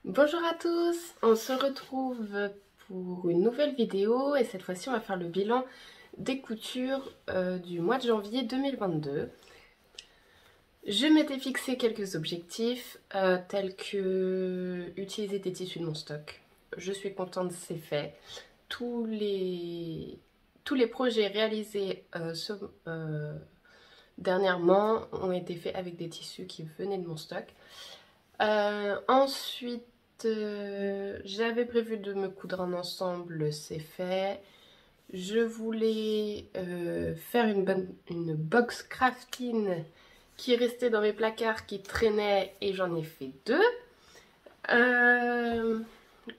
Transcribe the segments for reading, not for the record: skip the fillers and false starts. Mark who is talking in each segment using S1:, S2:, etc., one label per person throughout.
S1: Bonjour à tous, on se retrouve pour une nouvelle vidéo et cette fois-ci on va faire le bilan des coutures du mois de janvier 2022. Je m'étais fixé quelques objectifs tels que utiliser des tissus de mon stock. Je suis contente, c'est fait. Tous les projets réalisés dernièrement ont été faits avec des tissus qui venaient de mon stock. Ensuite, j'avais prévu de me coudre un ensemble, c'est fait. Je voulais faire une box crafting qui restait dans mes placards, qui traînait, et j'en ai fait deux.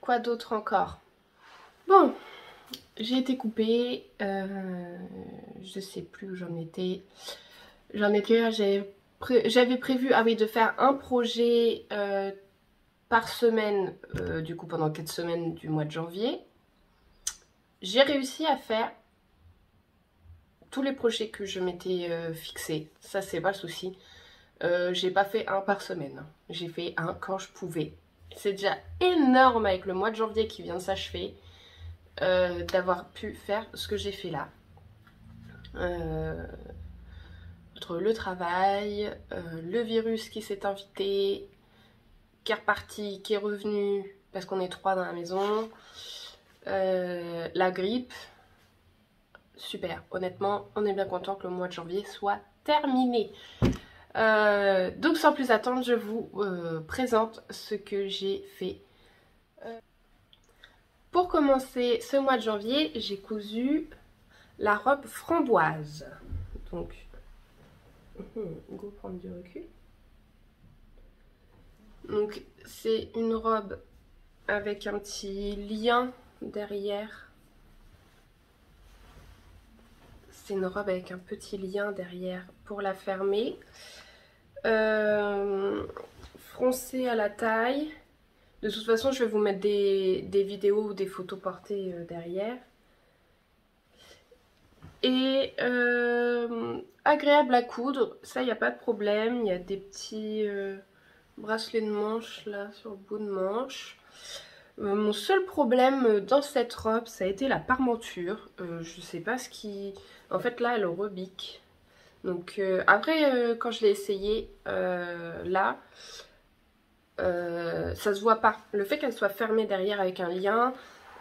S1: Quoi d'autre encore? Bon, j'ai été coupée, je sais plus où j'en étais. J'avais prévu, ah oui, de faire un projet par semaine, du coup pendant 4 semaines du mois de janvier. J'ai réussi à faire tous les projets que je m'étais fixés, ça c'est pas le souci. J'ai pas fait un par semaine, j'ai fait un quand je pouvais. C'est déjà énorme avec le mois de janvier qui vient de s'achever, d'avoir pu faire ce que j'ai fait là. Entre le travail, le virus qui s'est invité, qui est reparti, qui est revenu parce qu'on est 3 dans la maison, la grippe, super, honnêtement on est bien content que le mois de janvier soit terminé. Donc sans plus attendre, je vous présente ce que j'ai fait. Pour commencer ce mois de janvier, j'ai cousu la robe framboise. Donc, go prendre du recul. Donc c'est une robe avec un petit lien derrière. C'est une robe avec un petit lien derrière pour la fermer. Froncée à la taille. De toute façon, je vais vous mettre des vidéos ou des photos portées derrière. Et agréable à coudre, ça il n'y a pas de problème. Il y a des petits bracelets de manche là sur le bout de manche. Mon seul problème dans cette robe, ça a été la parmenture. Je sais pas ce qui... En fait là, elle rebique. Donc après, quand je l'ai essayé là, ça se voit pas. Le fait qu'elle soit fermée derrière avec un lien,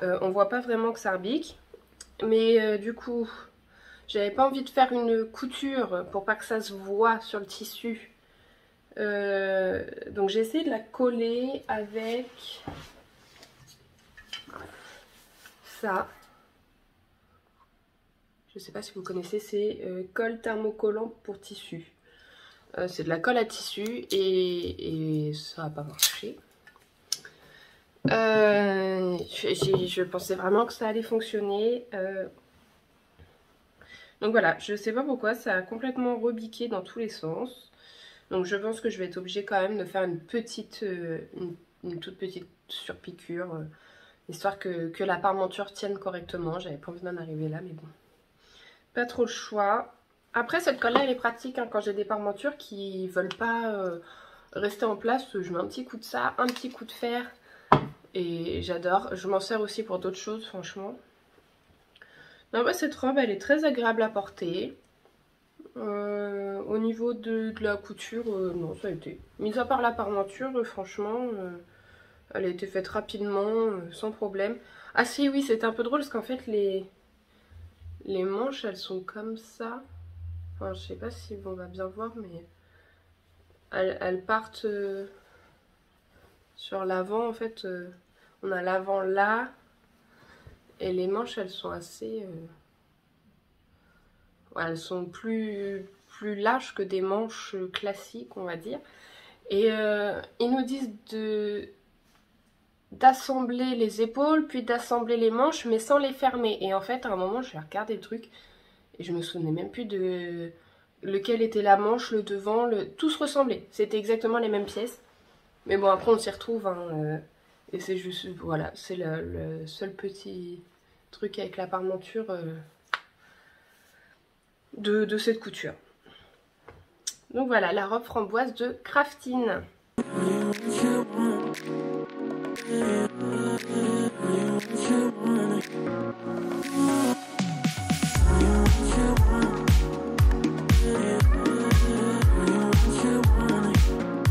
S1: on voit pas vraiment que ça rebique. Mais du coup, j'avais pas envie de faire une couture pour pas que ça se voit sur le tissu. Donc j'ai essayé de la coller avec ça. Je sais pas si vous connaissez, c'est colle thermocollant pour tissu. C'est de la colle à tissu et ça n'a pas marché. Je pensais vraiment que ça allait fonctionner. Donc voilà, je sais pas pourquoi, ça a complètement rebiqué dans tous les sens. Donc je pense que je vais être obligée quand même de faire une toute petite surpiqûre, histoire que la parmenture tienne correctement. J'avais pas envie d'en arriver là, mais bon. Pas trop le choix. Après, cette colle là elle est pratique hein, quand j'ai des parmentures qui veulent pas rester en place. Je mets un petit coup de ça, un petit coup de fer et j'adore. Je m'en sers aussi pour d'autres choses franchement. Non, bah, cette robe elle est très agréable à porter. Au niveau de la couture, non ça a été. Mis à part la parmenture, franchement elle a été faite rapidement, sans problème. Ah si oui, c'était un peu drôle parce qu'en fait les manches elles sont comme ça. Enfin, je sais pas si on va bien voir, mais elles partent sur l'avant. En fait, on a l'avant là, et les manches, elles sont assez... ouais, elles sont plus larges que des manches classiques, on va dire. Et ils nous disent d'assembler les épaules, puis d'assembler les manches, mais sans les fermer. Et en fait, à un moment, j'ai regardé le truc et je me souvenais même plus de lequel était la manche, le devant, tout se ressemblait. C'était exactement les mêmes pièces. Mais bon, après, on s'y retrouve, hein, et c'est juste, voilà, c'est le seul petit truc avec la parmenture de cette couture. Donc voilà, la robe framboise de Craftine.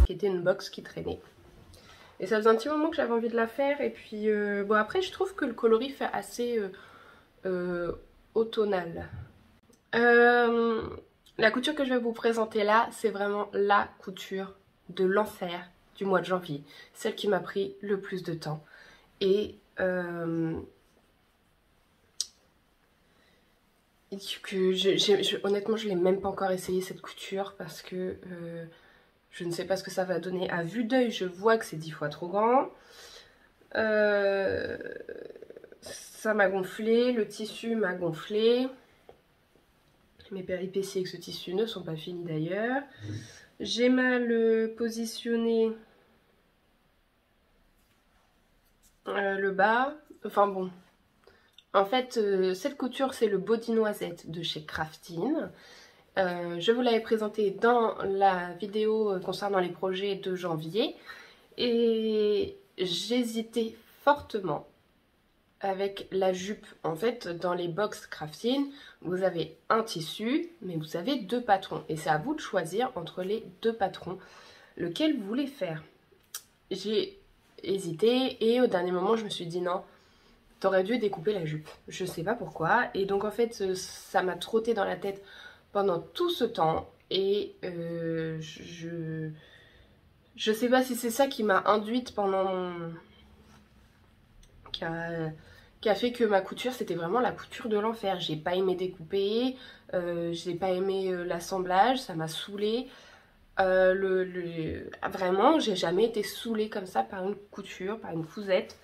S1: Qui était une box qui traînait. Et ça faisait un petit moment que j'avais envie de la faire. Et puis, bon, après, je trouve que le coloris fait assez automnal. La couture que je vais vous présenter là, c'est vraiment la couture de l'enfer du mois de janvier. Celle qui m'a pris le plus de temps. Et honnêtement, je ne l'ai même pas encore essayé cette couture parce que je ne sais pas ce que ça va donner. À vue d'œil, je vois que c'est 10 fois trop grand. Ça m'a gonflé, le tissu m'a gonflé. Mes péripéties avec ce tissu ne sont pas finies d'ailleurs. J'ai mal positionné le bas. Enfin bon. En fait, cette couture, c'est le body noisette de chez Craftine. Je vous l'avais présenté dans la vidéo concernant les projets de janvier. Et j'hésitais fortement avec la jupe. En fait, dans les box Craftine, vous avez un tissu, mais vous avez deux patrons. Et c'est à vous de choisir entre les deux patrons lequel vous voulez faire. J'ai hésité et au dernier moment, je me suis dit non, t'aurais dû découper la jupe. Je sais pas pourquoi. Et donc en fait, ça m'a trotté dans la tête pendant tout ce temps. Et je sais pas si c'est ça qui m'a induite pendant mon... qui a fait que ma couture, c'était vraiment la couture de l'enfer. J'ai pas aimé découper, j'ai pas aimé l'assemblage, ça m'a saoulée. Vraiment, j'ai jamais été saoulée comme ça par une couture, par une cousette.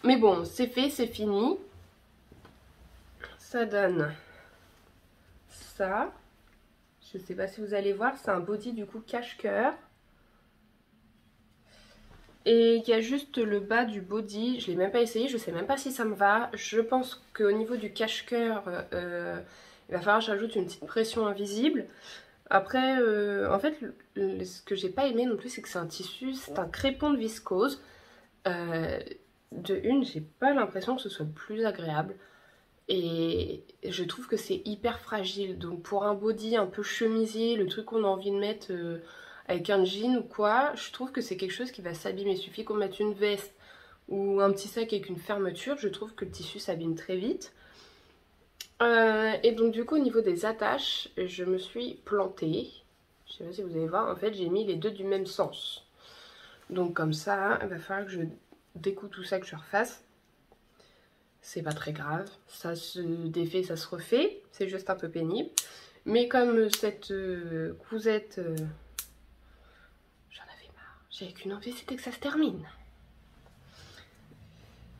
S1: Mais bon, c'est fait, c'est fini. Ça donne ça. Je sais pas si vous allez voir, c'est un body du coup cache-cœur. Et il y a juste le bas du body, je l'ai même pas essayé, je sais même pas si ça me va. Je pense qu'au niveau du cache-cœur, il va falloir que j'ajoute une petite pression invisible. Après, en fait, ce que j'ai pas aimé non plus, c'est que c'est un tissu, c'est un crépon de viscose. De une, j'ai pas l'impression que ce soit le plus agréable. Et je trouve que c'est hyper fragile. Donc pour un body un peu chemisier, le truc qu'on a envie de mettre avec un jean ou quoi, je trouve que c'est quelque chose qui va s'abîmer. Il suffit qu'on mette une veste ou un petit sac avec une fermeture, je trouve que le tissu s'abîme très vite. Et donc du coup au niveau des attaches, je me suis plantée. Je sais pas si vous allez voir, en fait j'ai mis les deux du même sens. Donc comme ça, il va falloir que je découpe tout ça, que je refasse. C'est pas très grave, ça se défait, ça se refait, c'est juste un peu pénible. Mais comme cette cousette, j'en avais marre, j'avais qu'une envie, c'était que ça se termine.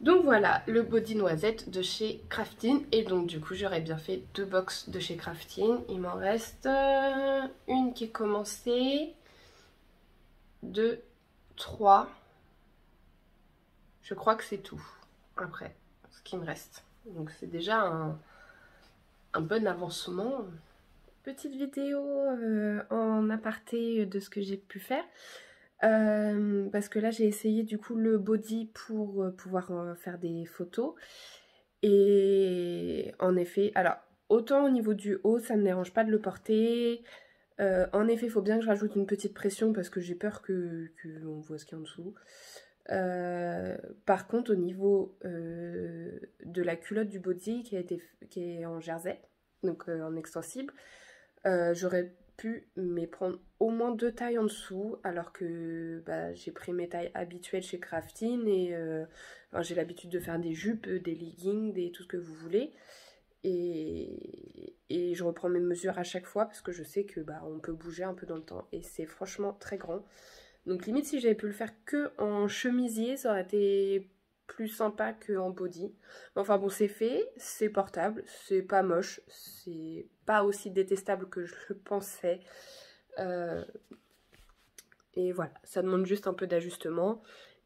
S1: Donc voilà, le body noisette de chez Craftine. Et donc du coup, j'aurais bien fait deux box de chez Craftine. Il m'en reste une qui est commencée, 2, 3. Je crois que c'est tout après ce qui me reste. Donc c'est déjà un bon avancement. Petite vidéo en aparté de ce que j'ai pu faire. Parce que là j'ai essayé du coup le body pour pouvoir faire des photos. Et en effet, alors autant au niveau du haut ça me dérange pas de le porter. En effet il faut bien que je rajoute une petite pression parce que j'ai peur que on voit ce qu'il y a en dessous. Par contre au niveau de la culotte du body qui est en jersey, donc en extensible, j'aurais pu mais prendre au moins 2 tailles en dessous, alors que bah, j'ai pris mes tailles habituelles chez Craftine et enfin, j'ai l'habitude de faire des jupes, des leggings, tout ce que vous voulez. Et je reprends mes mesures à chaque fois parce que je sais que bah, on peut bouger un peu dans le temps et c'est franchement très grand. Donc limite si j'avais pu le faire que en chemisier, ça aurait été plus sympa qu'en body. Enfin bon, c'est fait, c'est portable, c'est pas moche, c'est pas aussi détestable que je le pensais. Et voilà, ça demande juste un peu d'ajustement.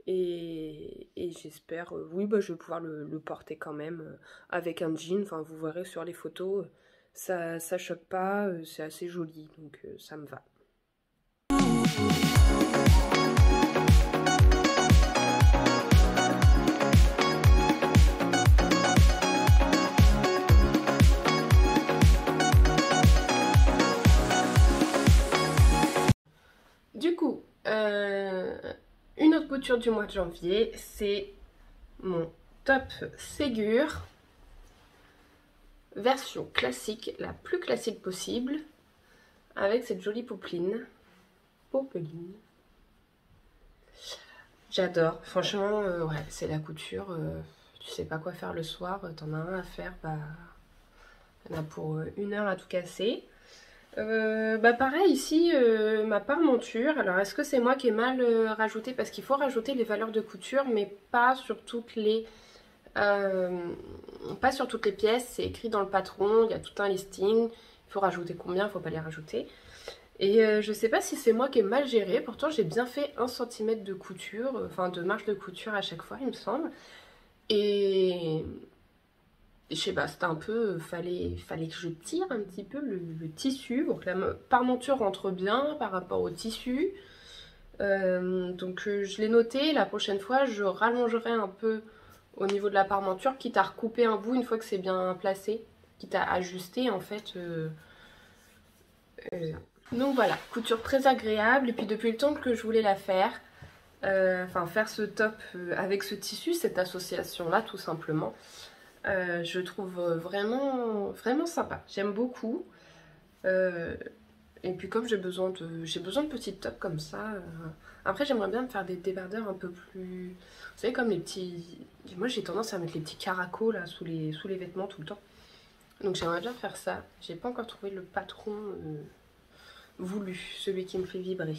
S1: Et j'espère, oui, bah, je vais pouvoir le porter quand même avec un jean. Enfin, vous verrez sur les photos, ça choque pas, c'est assez joli, donc ça me va. Du coup, une autre couture du mois de janvier, c'est mon top Ségur, version classique, la plus classique possible, avec cette jolie popeline. J'adore, franchement, ouais, c'est la couture, tu sais pas quoi faire le soir, t'en as un à faire, bah, t'en as pour 1 heure à tout casser. Bah pareil ici, ma parmenture, alors est-ce que c'est moi qui ai mal rajouté, parce qu'il faut rajouter les valeurs de couture mais pas sur toutes les pièces, c'est écrit dans le patron, il y a tout un listing, il faut rajouter combien, il faut pas les rajouter. Et je sais pas si c'est moi qui ai mal géré, pourtant j'ai bien fait 1 cm de couture, enfin de marge de couture à chaque fois il me semble. Et je sais pas, c'était un peu, fallait que je tire un petit peu le tissu pour que la parmenture rentre bien par rapport au tissu. Donc je l'ai noté, la prochaine fois je rallongerai un peu au niveau de la parmenture, quitte à recouper un bout une fois que c'est bien placé, quitte à ajuster en fait. Donc voilà, couture très agréable, et puis depuis le temps que je voulais la faire, enfin faire ce top avec ce tissu, cette association là tout simplement. Je trouve vraiment, vraiment sympa. J'aime beaucoup. Et puis comme j'ai besoin de petites tops comme ça. Après j'aimerais bien me faire des débardeurs un peu plus... Vous savez comme les petits... Moi j'ai tendance à mettre les petits caracos là sous les vêtements tout le temps. Donc j'aimerais bien faire ça. J'ai pas encore trouvé le patron voulu, celui qui me fait vibrer.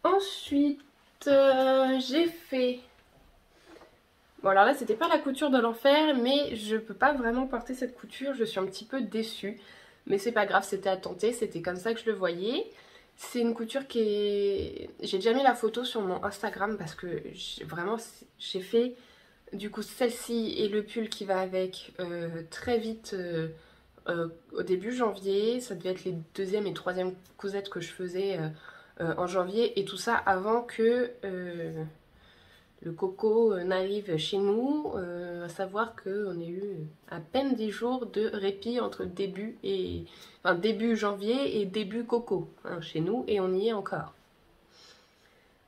S1: Ensuite, j'ai fait... Bon alors là c'était pas la couture de l'enfer, mais je peux pas vraiment porter cette couture, je suis un petit peu déçue. Mais c'est pas grave, c'était à tenter, c'était comme ça que je le voyais. C'est une couture qui est... J'ai déjà mis la photo sur mon Instagram parce que vraiment j'ai fait du coup celle-ci et le pull qui va avec très vite au début janvier. Ça devait être les 2e et 3e cousettes que je faisais en janvier, et tout ça avant que le coco n'arrive chez nous, à savoir qu'on a eu à peine 10 jours de répit entre début janvier et début coco hein, chez nous, et on y est encore.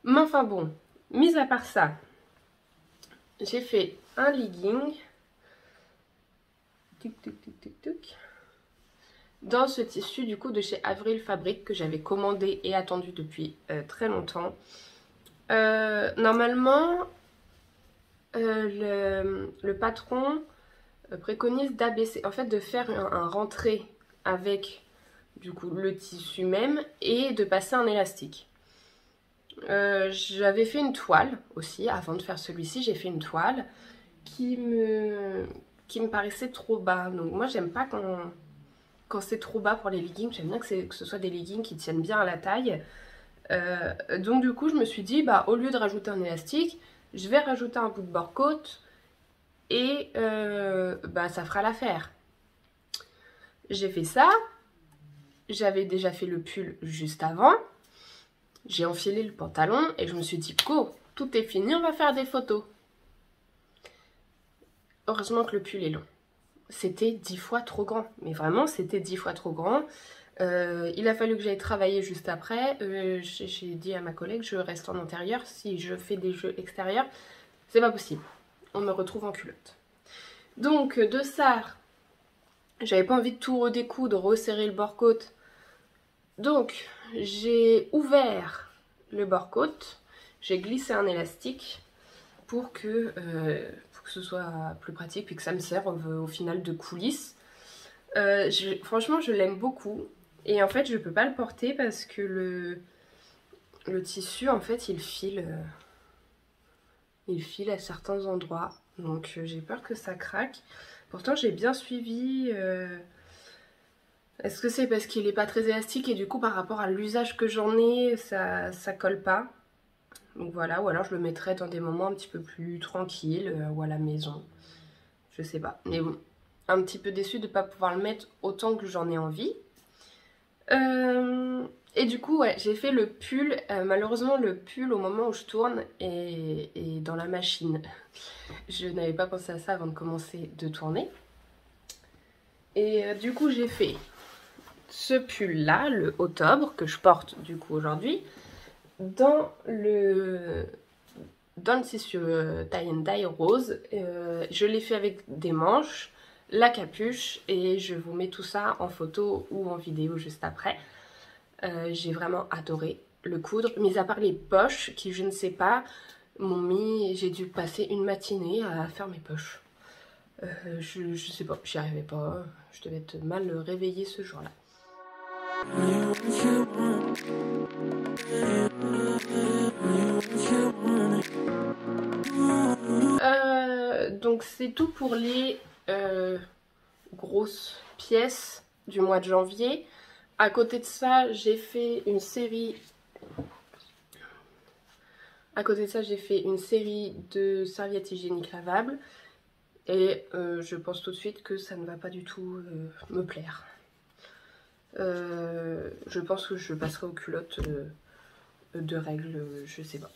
S1: Mais enfin bon, mis à part ça, j'ai fait un legging dans ce tissu du coup de chez Avril Fabric que j'avais commandé et attendu depuis très longtemps. Normalement le patron préconise d'abaisser, en fait de faire un rentré avec du coup le tissu même et de passer un élastique. J'avais fait une toile aussi avant de faire celui-ci, j'ai fait une toile qui me paraissait trop bas. Donc moi j'aime pas quand c'est trop bas pour les leggings, j'aime bien que ce soit des leggings qui tiennent bien à la taille. Donc du coup je me suis dit bah au lieu de rajouter un élastique, je vais rajouter un bout de bord-côte et bah ça fera l'affaire. J'ai fait ça, j'avais déjà fait le pull juste avant, j'ai enfilé le pantalon et je me suis dit go, tout est fini, on va faire des photos. Heureusement que le pull est long. C'était 10 fois trop grand, mais vraiment c'était 10 fois trop grand. Il a fallu que j'aille travailler juste après. J'ai dit à ma collègue, je reste en intérieur. Si je fais des jeux extérieurs, c'est pas possible. On me retrouve en culotte. Donc de ça, j'avais pas envie de tout redécoudre, resserrer le bord-côte. Donc j'ai ouvert le bord-côte, j'ai glissé un élastique pour que ce soit plus pratique puis que ça me serve au final de coulisse. Franchement je l'aime beaucoup et en fait je peux pas le porter parce que le tissu en fait il file à certains endroits, donc j'ai peur que ça craque. Pourtant j'ai bien suivi. Est-ce que c'est parce qu'il est pas très élastique et du coup par rapport à l'usage que j'en ai ça colle pas? Donc voilà, ou alors je le mettrais dans des moments un petit peu plus tranquilles ou à la maison. Je sais pas. Mais bon, un petit peu déçue de ne pas pouvoir le mettre autant que j'en ai envie. Et du coup, ouais, j'ai fait le pull. Malheureusement, le pull, au moment où je tourne, est dans la machine. Je n'avais pas pensé à ça avant de commencer de tourner. Et du coup, j'ai fait ce pull-là, le octobre, que je porte du coup aujourd'hui, dans le tissu tie and dye rose. Je l'ai fait avec des manches, la capuche, et je vous mets tout ça en photo ou en vidéo juste après. J'ai vraiment adoré le coudre, mis à part les poches qui, je ne sais pas, m'ont mis... J'ai dû passer une matinée à faire mes poches. Je sais pas, j'y arrivais pas, je devais être mal réveillée ce jour-là. Donc c'est tout pour les grosses pièces du mois de janvier. À côté de ça, j'ai fait une série. De serviettes hygiéniques lavables. Et je pense tout de suite que ça ne va pas du tout me plaire. Je pense que je passerai aux culottes de règles, je sais pas.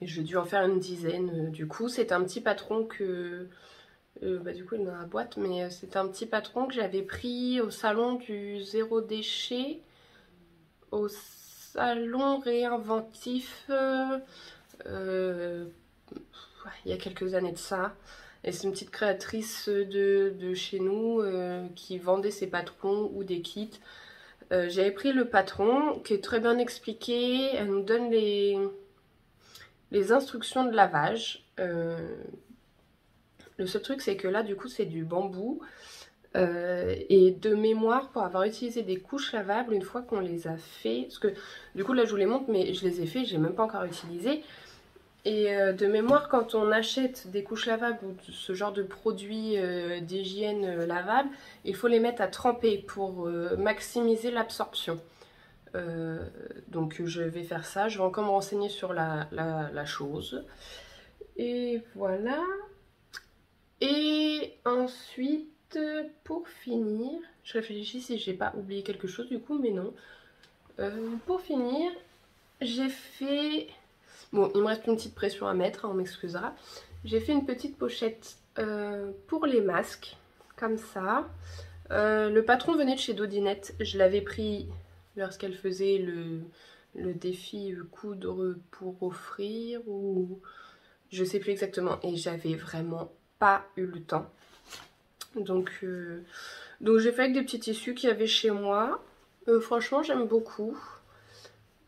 S1: Et j'ai dû en faire une dizaine. Du coup, c'est un petit patron que... du coup, il est dans la boîte, mais c'est un petit patron que j'avais pris au salon du zéro déchet, au salon réinventif, il y a quelques années de ça. Et c'est une petite créatrice de chez nous qui vendait ses patrons ou des kits. J'avais pris le patron qui est très bien expliqué. Elle nous donne les instructions de lavage. Le seul truc c'est que là du coup c'est du bambou. Et de mémoire, pour avoir utilisé des couches lavables une fois qu'on les a fait, parce que du coup là je vous les montre mais je les ai fait, j'ai même pas encore utilisé. Et de mémoire, quand on achète des couches lavables ou ce genre de produits d'hygiène lavables, il faut les mettre à tremper pour maximiser l'absorption. Donc je vais faire ça, je vais encore me renseigner sur la chose. Et voilà. Et ensuite, pour finir, je réfléchis si j'ai pas oublié quelque chose du coup, mais non. Pour finir, j'ai fait... Bon, il me reste une petite pression à mettre, hein, on m'excusera. J'ai fait une petite pochette pour les masques, comme ça. Le patron venait de chez Dodinette. Je l'avais pris lorsqu'elle faisait le défi coudre pour offrir, ou je sais plus exactement. Et j'avais vraiment pas eu le temps. Donc j'ai fait avec des petits tissus qu'il y avait chez moi. Franchement, j'aime beaucoup.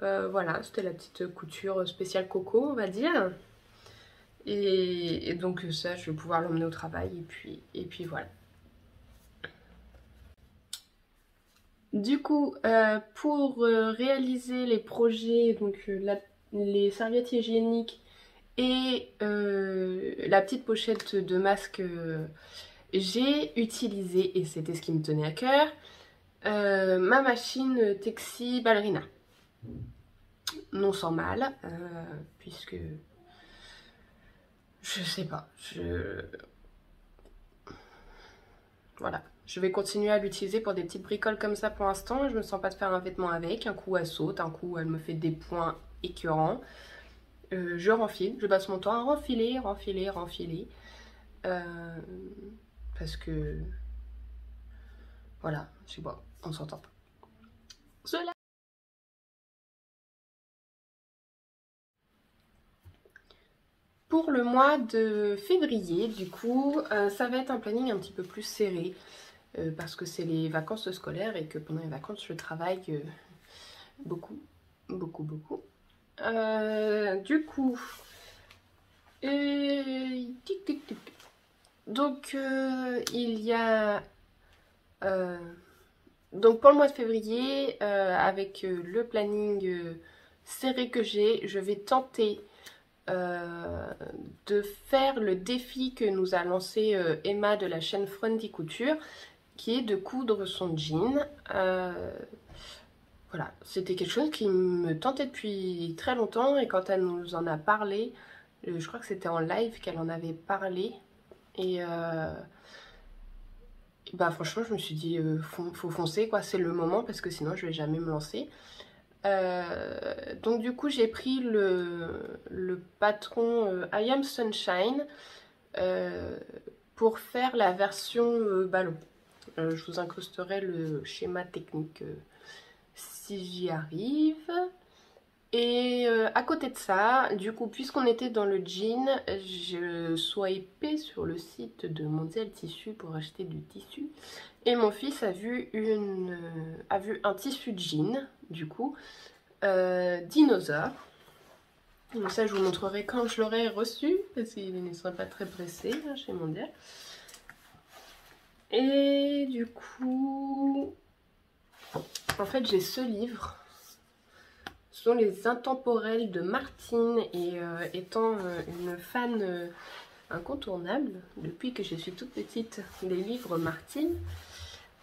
S1: Voilà, c'était la petite couture spéciale coco, on va dire. Et donc ça, je vais pouvoir l'emmener au travail et puis voilà. Du coup, pour réaliser les projets, donc les serviettes hygiéniques et la petite pochette de masque, j'ai utilisé, et c'était ce qui me tenait à cœur, ma machine Texi Ballerina. Non sans mal, puisque je sais pas, voilà, je vais continuer à l'utiliser pour des petites bricoles comme ça pour l'instant. Je me sens pas de faire un vêtement avec, un coup elle saute, un coup elle me fait des points écœurants. Je renfile, je passe mon temps à renfiler, parce que voilà, je sais pas, on s'entend pas. Cela. Pour le mois de février, du coup, ça va être un planning un petit peu plus serré parce que c'est les vacances scolaires et que pendant les vacances, je travaille beaucoup. beaucoup, beaucoup. Du coup, donc il y a donc pour le mois de février, avec le planning serré que j'ai, je vais tenter de faire le défi que nous a lancé Emma de la chaîne Frondy Couture, qui est de coudre son jean. Voilà, c'était quelque chose qui me tentait depuis très longtemps, et quand elle nous en a parlé, je crois que c'était en live qu'elle en avait parlé, et bah franchement je me suis dit faut foncer quoi, c'est le moment parce que sinon je vais jamais me lancer. Donc du coup j'ai pris le patron I Am Sunshine pour faire la version ballon. Je vous incrusterai le schéma technique si j'y arrive. Et à côté de ça, du coup, puisqu'on était dans le jean, je swipais sur le site de Mondial Tissu pour acheter du tissu. Et mon fils a vu un tissu jean, du coup, dinosaure. Donc ça, je vous montrerai quand je l'aurai reçu, parce qu'il ne sera pas très pressé hein, chez Mondial. Et du coup, en fait, j'ai ce livre. Ce sont les Intemporels de Martine, et étant une fan incontournable depuis que je suis toute petite des livres Martine,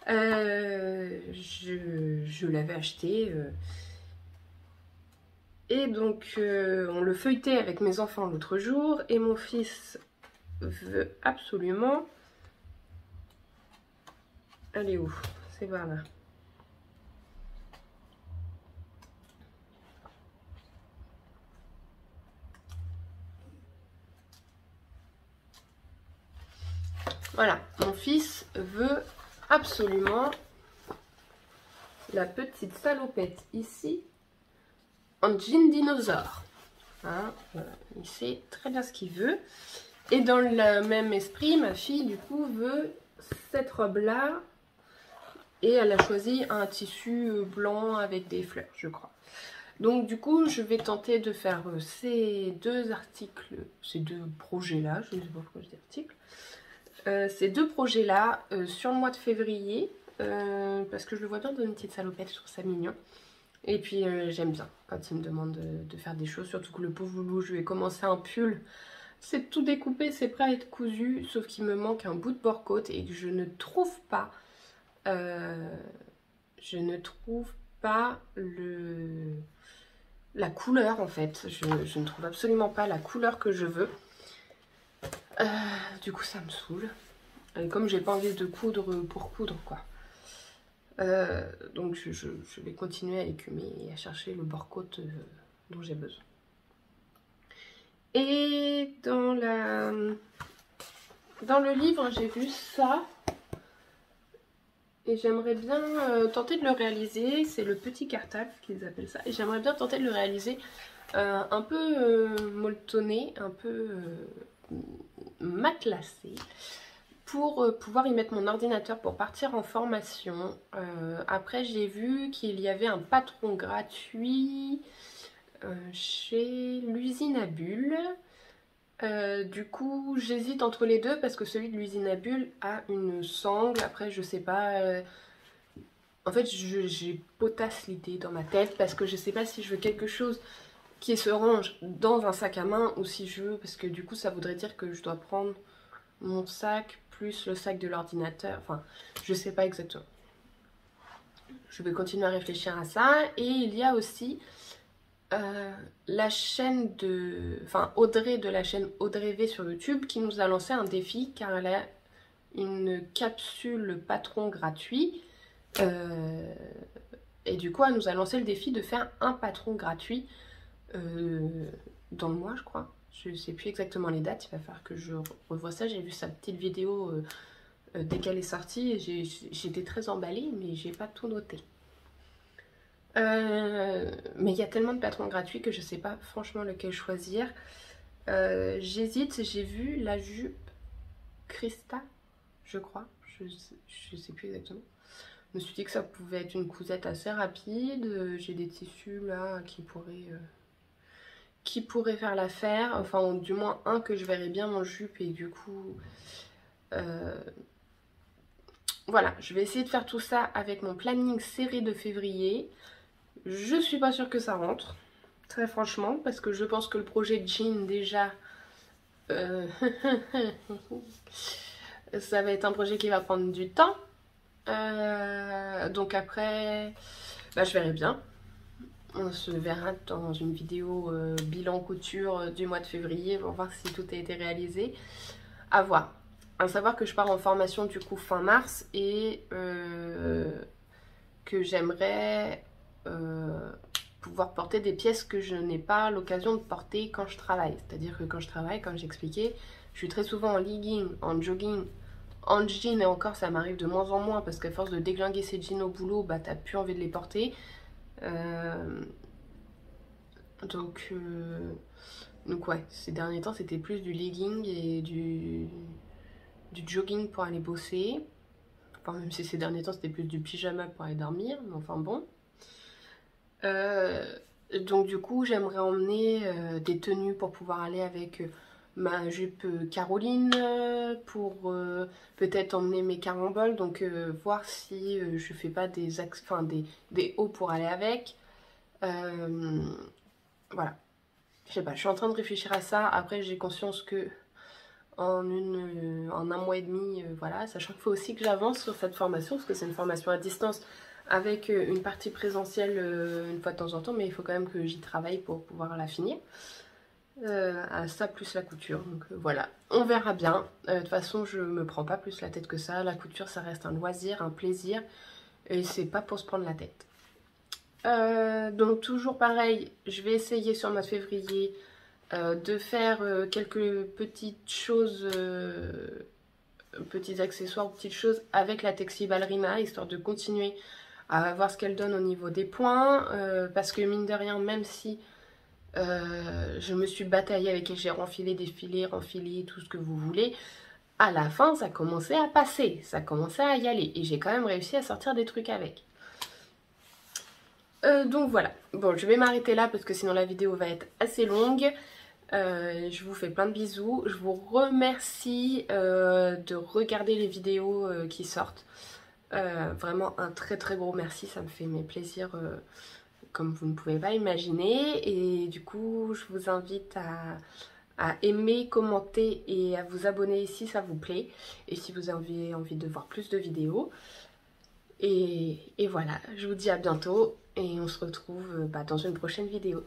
S1: je l'avais acheté et donc on le feuilletait avec mes enfants l'autre jour, et mon fils veut absolument... Elle est où? C'est par là. Voilà, mon fils veut absolument la petite salopette ici en jean dinosaure. Hein, il sait très bien ce qu'il veut. Et dans le même esprit, ma fille du coup veut cette robe là, et elle a choisi un tissu blanc avec des fleurs, je crois. Donc du coup je vais tenter de faire ces deux articles, ces deux projets là, je ne sais pas pourquoi je dis articles, ces deux projets là sur le mois de février, parce que je le vois bien dans une petite salopette, je trouve ça mignon. Et puis j'aime bien quand il me demande de faire des choses, surtout que le pauvre loulou, je lui ai commencé un pull, c'est tout découpé, c'est prêt à être cousu, sauf qu'il me manque un bout de bord-côte et que je ne trouve pas, la couleur en fait, je ne trouve absolument pas la couleur que je veux. Du coup ça me saoule, et comme j'ai pas envie de coudre pour coudre quoi. Donc je vais continuer à écumer et à chercher le bord-côte dont j'ai besoin. Et dans le livre j'ai vu ça, et j'aimerais bien tenter de le réaliser. C'est le petit cartable qu'ils appellent ça, et j'aimerais bien tenter de le réaliser un peu molletonné, un peu matelassé, pour pouvoir y mettre mon ordinateur pour partir en formation. Après j'ai vu qu'il y avait un patron gratuit chez l'usine à bulles. Du coup j'hésite entre les deux, parce que celui de l'usine à bulles a une sangle. Après je sais pas, en fait j'ai potasse l'idée dans ma tête, parce que je sais pas si je veux quelque chose qui se range dans un sac à main, ou si je veux, parce que du coup ça voudrait dire que je dois prendre mon sac plus le sac de l'ordinateur, enfin je sais pas exactement. Je vais continuer à réfléchir à ça. Et il y a aussi la chaîne Audrey de la chaîne Audrey V sur YouTube, qui nous a lancé un défi, car elle a une capsule patron gratuit, et du coup elle nous a lancé le défi de faire un patron gratuit dans le mois, je crois. Je sais plus exactement les dates, il va falloir que je revoie ça. J'ai vu sa petite vidéo dès qu'elle est sortie, et j'étais très emballée, mais j'ai pas tout noté. Mais il y a tellement de patrons gratuits que je sais pas franchement lequel choisir. J'hésite, j'ai vu la jupe Christa, je crois, je sais plus exactement. Je me suis dit que ça pouvait être une cousette assez rapide. J'ai des tissus là qui pourraient faire l'affaire. Enfin, du moins un que je verrais bien en jupe et du coup... voilà, je vais essayer de faire tout ça avec mon planning serré de février. Je suis pas sûre que ça rentre, très franchement, parce que je pense que le projet de jean déjà... ça va être un projet qui va prendre du temps. Donc après, bah, je verrai bien. On se verra dans une vidéo bilan couture du mois de février pour voir si tout a été réalisé. À voir. À savoir que je pars en formation du coup fin mars et que j'aimerais pouvoir porter des pièces que je n'ai pas l'occasion de porter quand je travaille. C'est-à-dire que quand je travaille, comme j'expliquais, je suis très souvent en legging, en jogging, en jean et encore ça m'arrive de moins en moins parce qu'à force de déglinguer ces jeans au boulot, bah t'as plus envie de les porter. Donc ouais, ces derniers temps c'était plus du legging et du jogging pour aller bosser. Enfin même si ces derniers temps c'était plus du pyjama pour aller dormir, mais enfin bon. Donc du coup j'aimerais emmener des tenues pour pouvoir aller avec ma jupe Caroline, pour peut-être emmener mes caramboles, donc voir si je fais pas des hauts pour aller avec. Voilà, je sais pas, je suis en train de réfléchir à ça. Après j'ai conscience que en un mois et demi, voilà, sachant qu'il faut aussi que j'avance sur cette formation parce que c'est une formation à distance avec une partie présentielle une fois de temps en temps, mais il faut quand même que j'y travaille pour pouvoir la finir. À ça plus la couture, donc voilà, on verra bien. De toute façon je me prends pas plus la tête que ça, la couture ça reste un loisir, un plaisir et c'est pas pour se prendre la tête. Donc toujours pareil, je vais essayer sur le mois de février de faire quelques petites choses, petits accessoires ou petites choses avec la Texi Ballerina, histoire de continuer à voir ce qu'elle donne au niveau des points, parce que mine de rien, même si je me suis bataillée avec elle, j'ai renfilé, défilé, renfilé, tout ce que vous voulez, à la fin ça commençait à passer, ça commençait à y aller, et j'ai quand même réussi à sortir des trucs avec. Donc voilà, bon je vais m'arrêter là parce que sinon la vidéo va être assez longue. Je vous fais plein de bisous, je vous remercie de regarder les vidéos qui sortent. Vraiment un très très gros merci, ça me fait mes plaisirs comme vous ne pouvez pas imaginer. Et du coup je vous invite à aimer, commenter et à vous abonner si ça vous plaît. Et si vous avez envie de voir plus de vidéos. Et voilà, je vous dis à bientôt et on se retrouve dans une prochaine vidéo.